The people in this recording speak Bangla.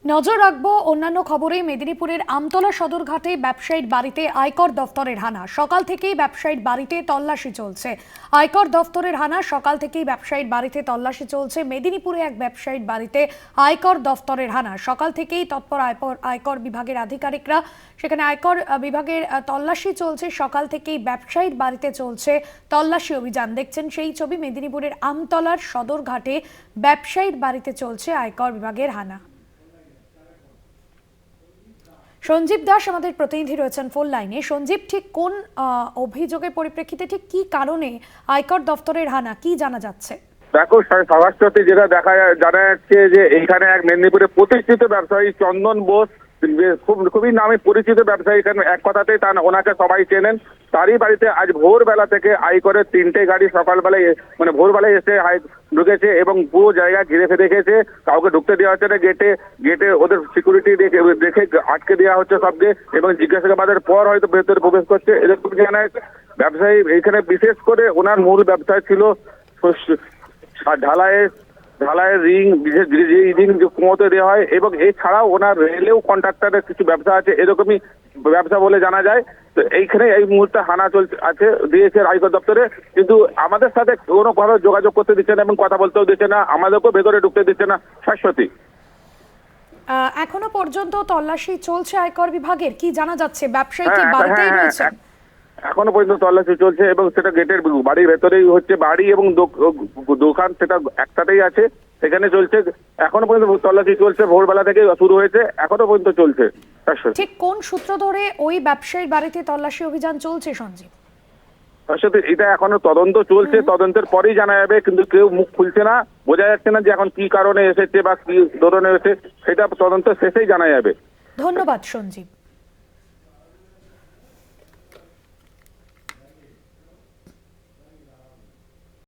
নজর রাখবো অন্যান্য খবরে। মেদিনীপুরের আমতলা সদরঘাটে ব্যবসায়ীর বাড়িতে আয়কর দফতরের হানা। সকাল থেকেই ব্যবসায়ীর বাড়িতে তল্লাশি চলছে। আয়কর দফতরের হানা, সকাল থেকেই ব্যবসায়ীর বাড়িতে তল্লাশি চলছে। মেদিনীপুরে এক ব্যবসায়ীর বাড়িতে আয়কর দফতরের হানা। সকাল থেকেই তৎপর আয়কর বিভাগের আধিকারিকরা, সেখানে আয়কর বিভাগের তল্লাশি চলছে। সকাল থেকেই ব্যবসায়ীর বাড়িতে চলছে তল্লাশি অভিযান। দেখছেন সেই ছবি। মেদিনীপুরের আমতলার সদরঘাটে ব্যবসায়ীর বাড়িতে চলছে আয়কর বিভাগের হানা। সঞ্জীব দাস আমাদের প্রতিনিধি রয়েছেন ফোন লাইনে। সঞ্জীব, ঠিক কোন অভিযোগের পরিপ্রেক্ষিতে, ঠিক কি কারণে আয়কর দফতরের হানা, কি জানা যাচ্ছে? দেখো, সরাসরি যেটা জানা যাচ্ছে যে এইখানে এক মেদিনীপুরে প্রতিষ্ঠিত ব্যবসায়ী চন্দন বোস, খুবই নামে পরিচিত ব্যবসায়ী, এখানে এক কথাতেই ওনাকে সবাই চেনেন। তারই বাড়িতে আজ ভোরবেলা থেকে আয়করের 3টে গাড়ি সকালবেলায় ভোরবেলায় এসে ঢুকেছে এবং পুরো জায়গা ঘিরে ফেলে রেখেছে। কাউকে ঢুকতে দেওয়া হচ্ছে না। গেটে ওদের সিকিউরিটি দেখে আটকে দেওয়া হচ্ছে সবকে, এবং জিজ্ঞাসাবাদের পর হয়তো ভেতরে প্রবেশ করছে। এরকম জানায় ব্যবসায়ী এখানে বিশেষ করে ওনার মূল ব্যবসা ছিল ঢালাইয়ের রিং, রিং কুমোতে দেওয়া হয়, এবং এছাড়াও ওনার রেলেও কন্ট্রাক্টরের কিছু ব্যবসা আছে, এরকমই ব্যবসা বলে জানা যায়। তো এইখানে এই মুহূর্তে হানা দিয়েছে আয়কর দপ্তরে, কিন্তু আমাদের সাথে কোনোভাবে যোগাযোগ করতে দিচ্ছে না এবং কথা বলতেও দিচ্ছে না, আমাদেরকেও ভেতরে ঢুকতে দিচ্ছে না। শাশ্বতী, এখনো পর্যন্ত তল্লাশি চলছে আয়কর বিভাগের, কি জানা যাচ্ছে? ব্যবসায়ী কি বাড়িতেই রয়েছে? এখনো পর্যন্ত তল্লাশি চলছে এবং সেটা গেটের বাড়ির ভেতরেই হচ্ছে। বাড়ি এবং দোকান সেটা একসাথেই আছে, সেখানে চলছে। এখনো পর্যন্ত তল্লাশি চলছে, ভোরবেলা থেকে শুরু হয়েছে, এখনো পর্যন্ত চলছে। ঠিক কোন সূত্র ধরে ওই ব্যবসায়ীর বাড়িতে তল্লাশি অভিযান চলছে সঞ্জীব? সাথে এটা এখনো তদন্ত চলছে, তদন্তের পরেই জানা যাবে, কিন্তু কেউ মুখ খুলছে না। বোঝা যাচ্ছে না যে এখন কি কারণে এসেছে বা কি ধরনের এসেছে, সেটা তদন্ত শেষেই জানা যাবে। ধন্যবাদ সঞ্জীব।